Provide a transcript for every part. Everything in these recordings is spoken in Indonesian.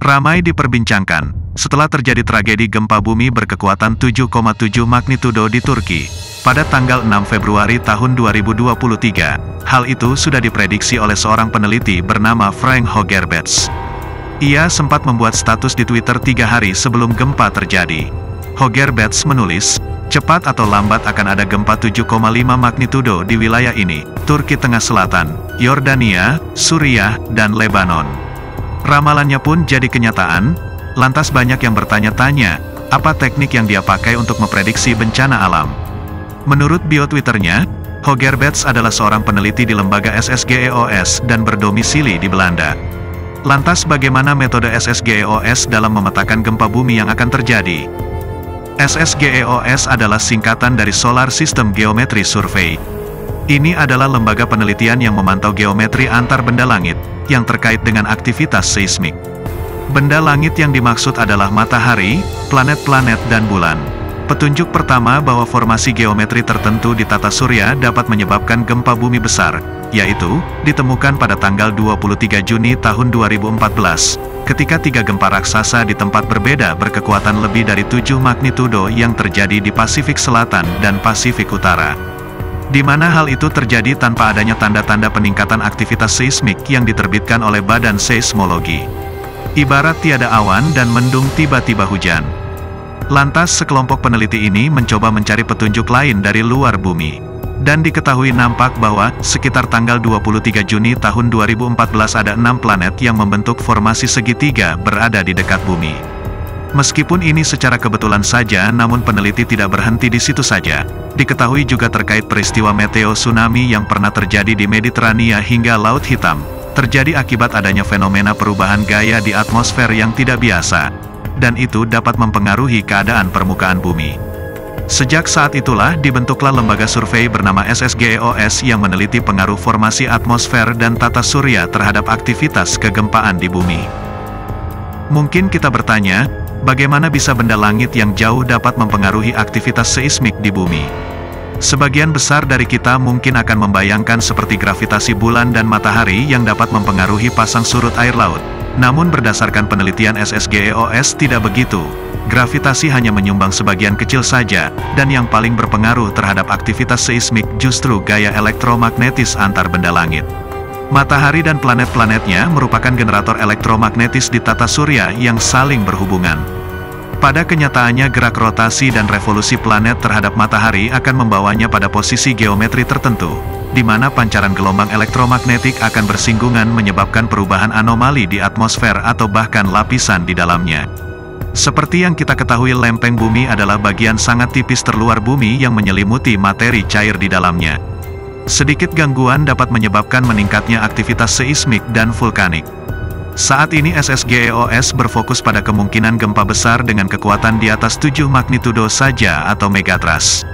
Ramai diperbincangkan, setelah terjadi tragedi gempa bumi berkekuatan 7,7 magnitudo di Turki, pada tanggal 6 Februari tahun 2023, hal itu sudah diprediksi oleh seorang peneliti bernama Frank Hogerbets. Ia sempat membuat status di Twitter 3 hari sebelum gempa terjadi. Hogerbets menulis, cepat atau lambat akan ada gempa 7,5 magnitudo di wilayah ini, Turki Tengah Selatan, Yordania, Suriah, dan Lebanon. Ramalannya pun jadi kenyataan, lantas banyak yang bertanya-tanya, apa teknik yang dia pakai untuk memprediksi bencana alam. Menurut bio Twitternya, Hogerbets adalah seorang peneliti di lembaga SSGEOS dan berdomisili di Belanda. Lantas bagaimana metode SSGEOS dalam memetakan gempa bumi yang akan terjadi? SSGEOS adalah singkatan dari Solar System Geometry Survey. Ini adalah lembaga penelitian yang memantau geometri antar benda langit, yang terkait dengan aktivitas seismik. Benda langit yang dimaksud adalah matahari, planet-planet dan bulan. Petunjuk pertama bahwa formasi geometri tertentu di tata surya dapat menyebabkan gempa bumi besar, yaitu, ditemukan pada tanggal 23 Juni tahun 2014, ketika 3 gempa raksasa di tempat berbeda berkekuatan lebih dari 7 magnitudo yang terjadi di Pasifik Selatan dan Pasifik Utara. Di mana hal itu terjadi tanpa adanya tanda-tanda peningkatan aktivitas seismik yang diterbitkan oleh Badan Seismologi. Ibarat tiada awan dan mendung tiba-tiba hujan. Lantas sekelompok peneliti ini mencoba mencari petunjuk lain dari luar bumi. Dan diketahui nampak bahwa, sekitar tanggal 23 Juni tahun 2014 ada 6 planet yang membentuk formasi segitiga berada di dekat bumi. Meskipun ini secara kebetulan saja, namun peneliti tidak berhenti di situ saja. Diketahui juga terkait peristiwa meteo tsunami yang pernah terjadi di Mediterania hingga Laut Hitam, terjadi akibat adanya fenomena perubahan gaya di atmosfer yang tidak biasa, dan itu dapat mempengaruhi keadaan permukaan bumi. Sejak saat itulah dibentuklah lembaga survei bernama SSGEOS yang meneliti pengaruh formasi atmosfer dan tata surya terhadap aktivitas kegempaan di bumi. Mungkin kita bertanya, bagaimana bisa benda langit yang jauh dapat mempengaruhi aktivitas seismik di bumi? Sebagian besar dari kita mungkin akan membayangkan seperti gravitasi bulan dan matahari yang dapat mempengaruhi pasang surut air laut. Namun berdasarkan penelitian SSGEOS tidak begitu. Gravitasi hanya menyumbang sebagian kecil saja, dan yang paling berpengaruh terhadap aktivitas seismik justru gaya elektromagnetis antar benda langit. Matahari dan planet-planetnya merupakan generator elektromagnetis di tata surya yang saling berhubungan. Pada kenyataannya gerak rotasi dan revolusi planet terhadap matahari akan membawanya pada posisi geometri tertentu, di mana pancaran gelombang elektromagnetik akan bersinggungan menyebabkan perubahan anomali di atmosfer atau bahkan lapisan di dalamnya. Seperti yang kita ketahui, lempeng bumi adalah bagian sangat tipis terluar bumi yang menyelimuti materi cair di dalamnya. Sedikit gangguan dapat menyebabkan meningkatnya aktivitas seismik dan vulkanik. Saat ini SSGEOS berfokus pada kemungkinan gempa besar dengan kekuatan di atas 7 magnitudo saja atau megatrust.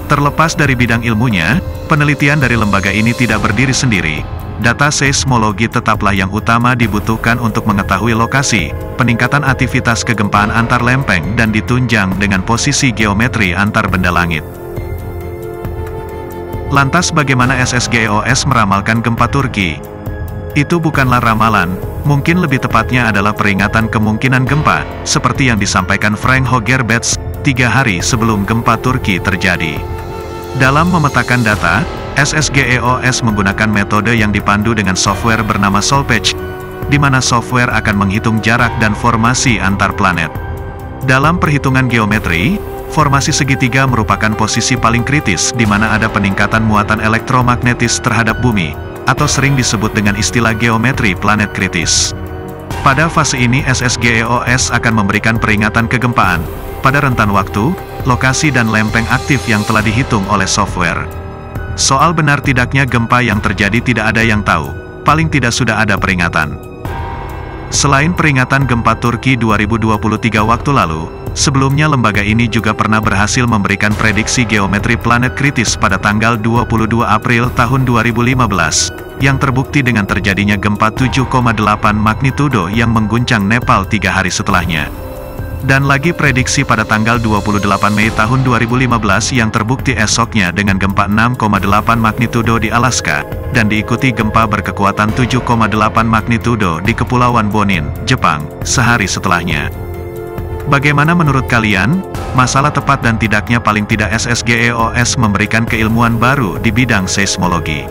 Terlepas dari bidang ilmunya, penelitian dari lembaga ini tidak berdiri sendiri. Data seismologi tetaplah yang utama dibutuhkan untuk mengetahui lokasi, peningkatan aktivitas kegempaan antar lempeng dan ditunjang dengan posisi geometri antar benda langit. Lantas bagaimana SSGEOS meramalkan gempa Turki? Itu bukanlah ramalan, mungkin lebih tepatnya adalah peringatan kemungkinan gempa, seperti yang disampaikan Frank Hogerbets 3 hari sebelum gempa Turki terjadi. Dalam memetakan data, SSGEOS menggunakan metode yang dipandu dengan software bernama Solpech, di mana software akan menghitung jarak dan formasi antar planet. Dalam perhitungan geometri, formasi segitiga merupakan posisi paling kritis di mana ada peningkatan muatan elektromagnetis terhadap bumi, atau sering disebut dengan istilah geometri planet kritis. Pada fase ini SSGEOS akan memberikan peringatan kegempaan, pada rentan waktu, lokasi dan lempeng aktif yang telah dihitung oleh software. Soal benar tidaknya gempa yang terjadi tidak ada yang tahu, paling tidak sudah ada peringatan. Selain peringatan gempa Turki 2023 waktu lalu, sebelumnya lembaga ini juga pernah berhasil memberikan prediksi geometri planet kritis pada tanggal 22 April tahun 2015, yang terbukti dengan terjadinya gempa 7,8 magnitudo yang mengguncang Nepal 3 hari setelahnya. Dan lagi prediksi pada tanggal 28 Mei tahun 2015 yang terbukti esoknya dengan gempa 6,8 magnitudo di Alaska, dan diikuti gempa berkekuatan 7,8 magnitudo di Kepulauan Bonin, Jepang, sehari setelahnya. Bagaimana menurut kalian? Masalah tepat dan tidaknya paling tidak SSGEOS memberikan keilmuan baru di bidang seismologi.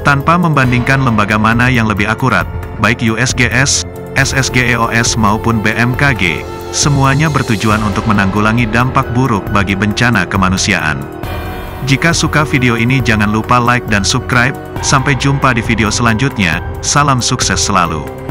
Tanpa membandingkan lembaga mana yang lebih akurat, baik USGS, SSGEOS maupun BMKG, semuanya bertujuan untuk menanggulangi dampak buruk bagi bencana kemanusiaan. Jika suka video ini jangan lupa like dan subscribe, sampai jumpa di video selanjutnya, salam sukses selalu.